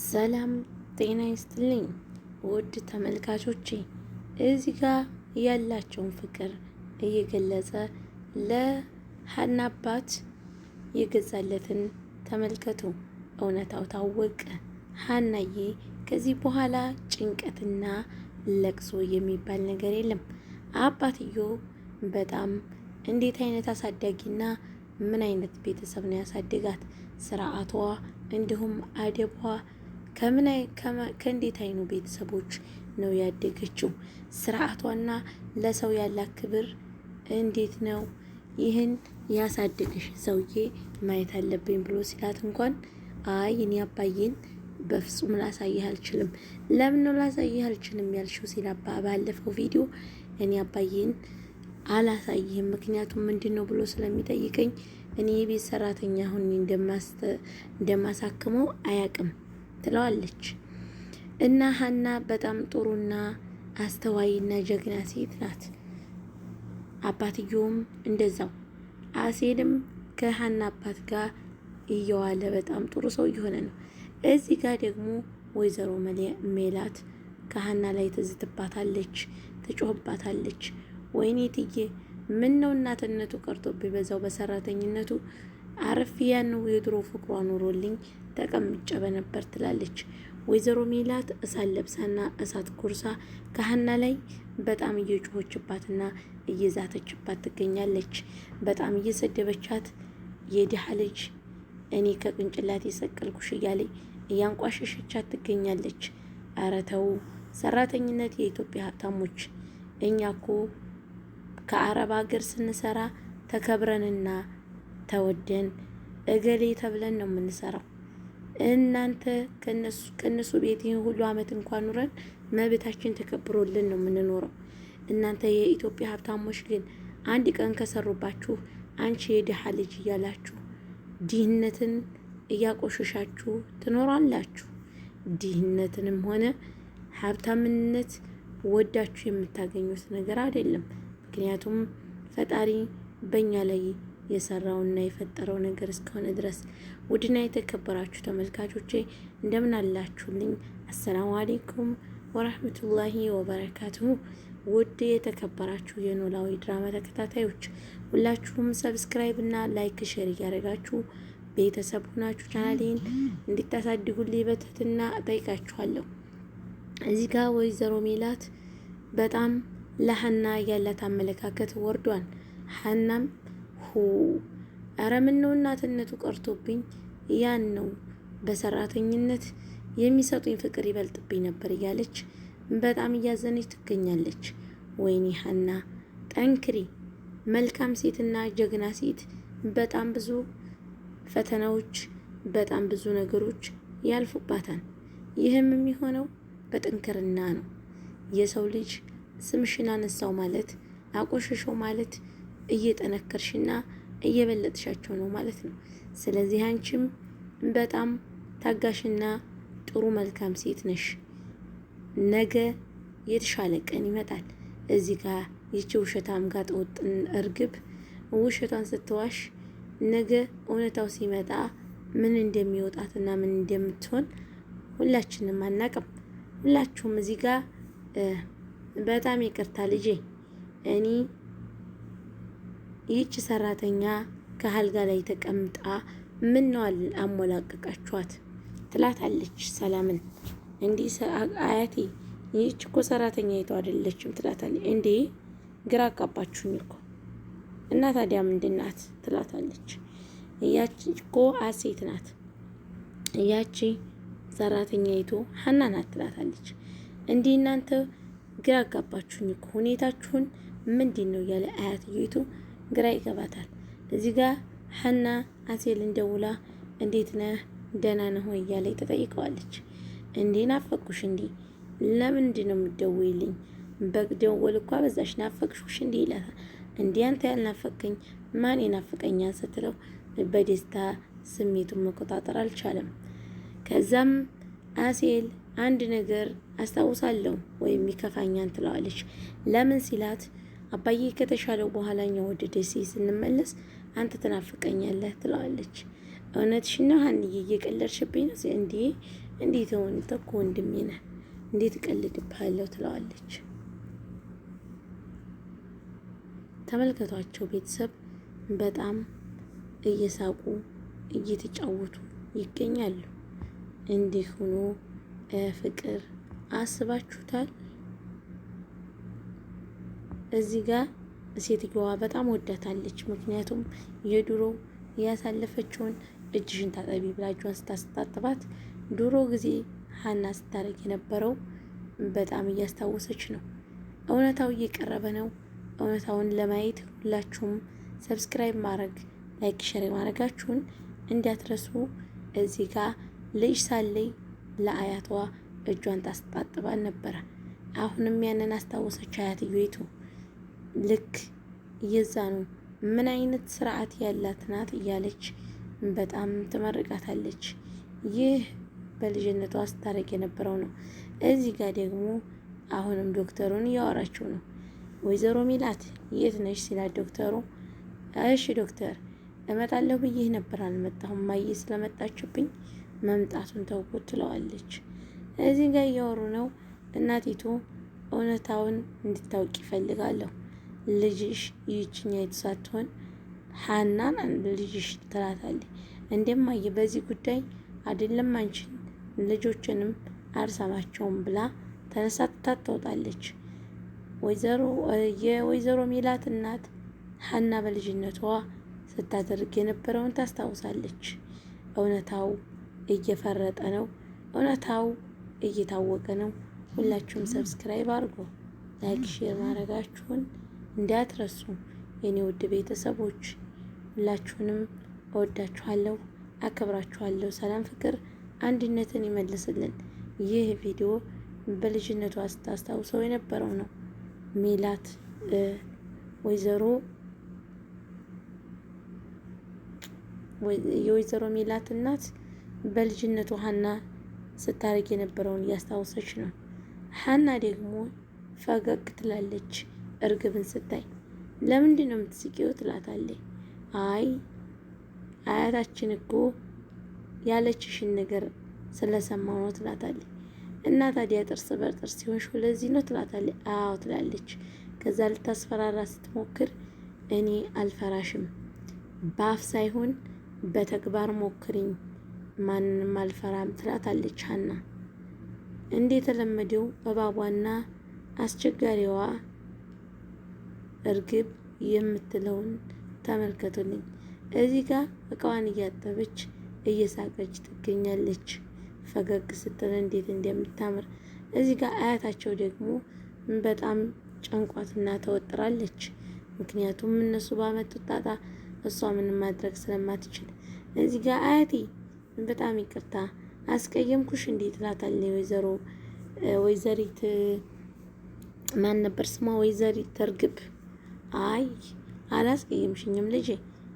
ሰላም ጤና ይስጥልኝ ውድ ተመልካቾቼ፣ እዚህ ጋር ያላቸውን ፍቅር እየገለጸ ለሀና አባት የገዛለትን ተመልከቱ። እውነታው ታወቀ። ሀናዬ ከዚህ በኋላ ጭንቀትና ለቅሶ የሚባል ነገር የለም። አባትዮ በጣም እንዴት አይነት አሳዳጊና ምን አይነት ቤተሰብ ነው ያሳደጋት? ስርዓቷ እንዲሁም አደቧ ከእንዴት አይኑ ቤተሰቦች ነው ያደገችው? ስርዓቷና ለሰው ያላት ክብር እንዴት ነው? ይህን ያሳደገሽ ሰውዬ ማየት አለብኝ ብሎ ሲላት እንኳን አይ እኔ አባዬን በፍጹም ላሳይህ አልችልም። ለምን ነው ላሳይህ አልችልም ያልሽው? ሲላባ ባለፈው ቪዲዮ እኔ አባዬን አላሳይህም ምክንያቱም ምንድን ነው ብሎ ስለሚጠይቀኝ እኔ የቤት ሰራተኛ ሁን እንደማሳክመው አያቅም ትለዋለች። እና ሀና በጣም ጥሩና አስተዋይና ጀግና ሴት ናት። አባትየውም እንደዛው። አሴልም ከሀና አባት ጋር እየዋለ በጣም ጥሩ ሰው እየሆነ ነው። እዚህ ጋር ደግሞ ወይዘሮ ሜላት ከሀና ላይ ትዝትባታለች፣ ትጮህባታለች። ወይኔ ትዬ ምን ነው እናትነቱ ቀርቶብኝ በዛው በሰራተኝነቱ አረፍ ያነው የድሮ ፍቅሯ ኑሮልኝ ተቀምጬ በነበር ትላለች። ወይዘሮ ሜላት እሳት ለብሳና እሳት ኩርሳ ከሀና ላይ በጣም እየጮኸችባትና እየዛተችባት ትገኛለች። በጣም እየሰደበቻት የድሃ ልጅ እኔ ከቅንጭላት የሰቀልኩሽ እያለ እያንቋሸሸቻት ትገኛለች። ኧረ ተው፣ ሰራተኝነት የኢትዮጵያ ሀብታሞች፣ እኛ እኮ ከአረብ ሀገር ስንሰራ ተከብረንና ተወደን እገሌ ተብለን ነው የምንሰራው። እናንተ ከነሱ ቤት ይህን ሁሉ አመት እንኳን ኑረን መብታችን ተከብሮልን ነው የምንኖረው። እናንተ የኢትዮጵያ ሀብታሞች ግን አንድ ቀን ከሰሩባችሁ አንቺ የድሃ ልጅ እያላችሁ ድህነትን እያቆሸሻችሁ ትኖራላችሁ። ድህነትንም ሆነ ሀብታምነት ወዳችሁ የምታገኙት ነገር አይደለም። ምክንያቱም ፈጣሪ በእኛ ላይ የሰራውና የፈጠረው ነገር እስከሆነ ድረስ። ውድና የተከበራችሁ ተመልካቾቼ እንደምን አላችሁልኝ? አሰላሙ አሌይኩም ወራህመቱላሂ ወበረካቱሁ። ውድ የተከበራችሁ የኖላዊ ድራማ ተከታታዮች ሁላችሁም ሰብስክራይብ እና ላይክ ሼር እያደረጋችሁ ቤተሰብ ሆናችሁ ቻናሌን እንድታሳድጉልኝ በትህትና እጠይቃችኋለሁ። እዚህ ጋር ወይዘሮ ሜላት በጣም ለሀና ያላት አመለካከት ወርዷን። ሀናም ኧረ ምን ነው እናትነቱ ቀርቶብኝ ያን ነው በሰራተኝነት የሚሰጡኝ ፍቅር ይበልጥብኝ ነበር እያለች በጣም እያዘነች ትገኛለች። ወይኔ ሀና ጠንክሪ፣ መልካም ሴትና ጀግና ሴት በጣም ብዙ ፈተናዎች በጣም ብዙ ነገሮች ያልፉባታል። ይህም የሚሆነው በጥንክርና ነው። የሰው ልጅ ስምሽን አነሳው ማለት አቆሸሸው ማለት እየጠነከርሽና እየበለጥሻቸው ነው ማለት ነው። ስለዚህ አንቺም በጣም ታጋሽና ጥሩ መልካም ሴት ነሽ። ነገ የተሻለ ቀን ይመጣል። እዚህ ጋር ይቺ ውሸታም ጋጥ ወጥን እርግብ ውሸቷን ስትዋሽ ነገ እውነታው ሲመጣ ምን እንደሚወጣትና ምን እንደምትሆን ሁላችንም አናቅም። ሁላችሁም እዚህ ጋር በጣም ይቅርታ ልጄ፣ እኔ ይህች ሰራተኛ ከአልጋ ላይ ተቀምጣ ምን ነው አሞላቀቃችኋት ትላታለች ሰላምን። እንዲህ አያቴ ይህች እኮ ሰራተኛ ይተው አይደለችም ትላታለች። እንዴ ግራ አጋባችሁኝ እኮ እና ታዲያ ምንድን ናት ትላታለች። ያቺ እኮ አሴት ናት፣ ያቺ ሰራተኛ ይተው ሀና ናት ትላታለች። እንዲህ እናንተ ግራ አጋባችሁኝ እኮ ሁኔታችሁን ምንድን ነው እያለ አያትየቱ ግራ ይገባታል። እዚህ ጋር ሀና አሴልን ደውላ እንዴት ነህ ደህና ነህ ወይ እያለ ተጠይቀዋለች። እንዴ ናፈቅኩሽ እንዴ ለምንድን ነው የምትደውይልኝ? በደወል እኮ በዛሽ ናፈቅሽሽ እንዴ ይላታል። እንዴ አንተ ያልናፈቀኝ ማን ይናፍቀኛል ስትለው በደስታ ስሜቱን መቆጣጠር አልቻለም። ከዛም አሴል አንድ ነገር አስታውሳለሁ ወይም ይከፋኛል ትለዋለች። ለምን ሲላት አባዬ ከተሻለው በኋላኛው ወደ ደሴ ስንመለስ አንተ ትናፍቀኛለህ ትለዋለች። እውነትሽን ነው ሀንዬ እየቀለድሽብኝ ነው እንዴ? እንዴት ሆን ተኮ ወንድሜ ነህ እንዴት እቀልድብሃለሁ ትለዋለች። ተመልከቷቸው ቤተሰብ በጣም እየሳቁ እየተጫወቱ ይገኛሉ። እንዲህ ሆኖ ፍቅር አስባችሁታል? እዚህ ጋር ሴትየዋ በጣም ወዳታለች። ምክንያቱም የድሮ ያሳለፈችውን እጅሽን ታጠቢ ብላ እጇን ስታስታጥባት ድሮ ጊዜ ሀና ስታረግ የነበረው በጣም እያስታወሰች ነው። እውነታው እየቀረበ ነው። እውነታውን ለማየት ሁላችሁም ሰብስክራይብ ማድረግ፣ ላይክ፣ ሼር ማድረጋችሁን እንዳትረሱ። እዚህ ጋር ልጅ ሳለይ ለአያቷ እጇን ታስታጥባል ነበረ። አሁንም ያንን አስታወሰች አያትየቱ። ልክ የዛ ነው ምን አይነት ስርዓት ያላት ናት እያለች በጣም ትመርቃታለች። ይህ በልጅነቷ ስታረግ የነበረው ነው። እዚህ ጋር ደግሞ አሁንም ዶክተሩን እያወራችው ነው። ወይዘሮ ሚላት የት ነሽ ሲላት ዶክተሩ እሺ ዶክተር እመጣለሁ ብዬ ነበር አልመጣሁም፣ ማየ ስለመጣችብኝ መምጣቱን ተውኩት ትለዋለች። እዚህ ጋር እያወሩ ነው። እናቲቱ እውነታውን እንድታውቂ ይፈልጋለሁ፣ ልጅሽ ይህችኛይቱ ሳትሆን ሀናን ልጅሽ ትላታለች። እንደማየ በዚህ ጉዳይ አይደለም አንቺን ልጆችንም አልሰማቸውም ብላ ተነሳታ ትወጣለች። የወይዘሮ ሚላት እናት ሀና በልጅነቷ ስታደርግ የነበረውን ታስታውሳለች። እውነታው እየፈረጠ ነው። እውነታው እየታወቀ ነው። ሁላችሁም ሰብስክራይብ አድርጉ፣ ላይክ ሼር ማድረጋችሁን እንዳትረሱ። የኔ ውድ ቤተሰቦች ሁላችሁንም እወዳችኋለሁ፣ አከብራችኋለሁ። ሰላም፣ ፍቅር፣ አንድነትን ይመልስልን። ይህ ቪዲዮ በልጅነቷ ስታስታውሰው የነበረው ነው። ሚላት የወይዘሮ ሚላት እናት በልጅነቱ ሀና ስታረግ የነበረውን እያስታወሰች ነው። ሀና ደግሞ ፈገግ ትላለች እርግብን ስታይ። ለምንድን ነው የምትስቂው ትላታለች። አይ አያታችን እኮ ያለችሽን ነገር ስለሰማው ነው ትላታለች። እና ታዲያ ጥርስ በጥርስ ሲሆን ለዚህ ነው ትላታለች። አዎ ትላለች። ከዛ ልታስፈራራ ስትሞክር እኔ አልፈራሽም፣ በአፍ ሳይሆን በተግባር ሞክሪኝ፣ ማንንም አልፈራም ትላታለች ሀና። እንደተለመደው እባቧና አስቸጋሪዋ እርግብ የምትለውን ተመልከቱልኝ። እዚህ ጋር እቃዋን እያጠበች እየሳቀች ትገኛለች። ፈገግ ስትል እንዴት እንደምታምር። እዚህ ጋር አያታቸው ደግሞ በጣም ጨንቋትና ተወጥራለች። ምክንያቱም እነሱ ባመጡት ጣጣ እሷ ምንም ማድረግ ስለማትችል። እዚህ ጋር አያቴ በጣም ይቅርታ አስቀየምኩሽ እንዴት ትላታለች ወይዘሪት ማን ነበር ስሟ? ወይዘሪት እርግብ። አይ አላስቀየምሽኝም ልጄ፣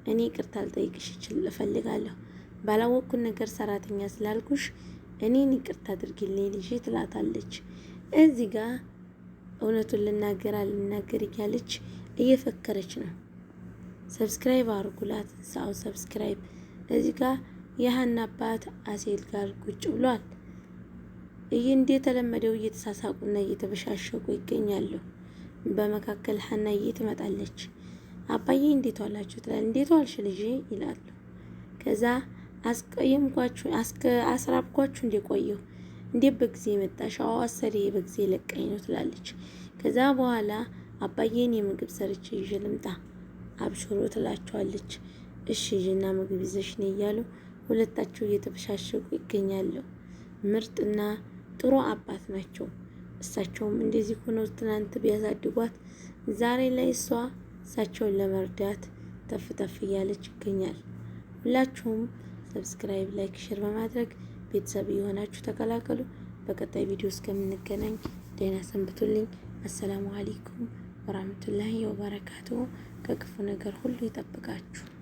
እኔ ይቅርታ ልጠይቅሽ እፈልጋለሁ። ባላወቅኩት ነገር ሰራተኛ ስላልኩሽ እኔን ይቅርታ አድርጊልኝ ልጄ ትላታለች። እዚህ ጋር እውነቱን ልናገር አልናገር እያለች እየፈከረች ነው። ሰብስክራይብ አድርጉላት። ሳው ሰብስክራይብ። እዚህ ጋር የሀና አባት አሴል ጋር ቁጭ ብሏል። እንደተለመደው እየተሳሳቁና እየተበሻሸቁ ይገኛሉ። በመካከል ሀናዬ ትመጣለች። አባዬ እንዴት ዋላችሁ ትላለች። እንዴት ዋልሽ ልጄ ይላሉ። ከዛ አስቀየምኳችሁ አስራብኳችሁ እንደቆየሁ እንዴት በጊዜ መጣሽ? አዎ አሰሪ በጊዜ ለቀኝ ነው ትላለች። ከዛ በኋላ አባዬን የምግብ ሰርቼ ይዤ ልምጣ አብሽሮ ትላቸዋለች። እሺ ይዤና ምግብ ይዘሽ ነይ እያሉ ሁለታቸው እየተበሻሸቁ ይገኛሉ። ምርጥና ጥሩ አባት ናቸው። እሳቸውም እንደዚህ ሆነው ትናንት ቢያሳድጓት ዛሬ ላይ እሳቸውን ለመርዳት ተፍ ተፍ እያለች ይገኛል። ሁላችሁም ሰብስክራይብ፣ ላይክ፣ ሼር በማድረግ ቤተሰብ የሆናችሁ ተቀላቀሉ። በቀጣይ ቪዲዮ እስከምንገናኝ ደህና ሰንብቱልኝ። አሰላሙ አለይኩም ወራህመቱላሂ ወበረካቱ። ከክፉ ነገር ሁሉ ይጠብቃችሁ።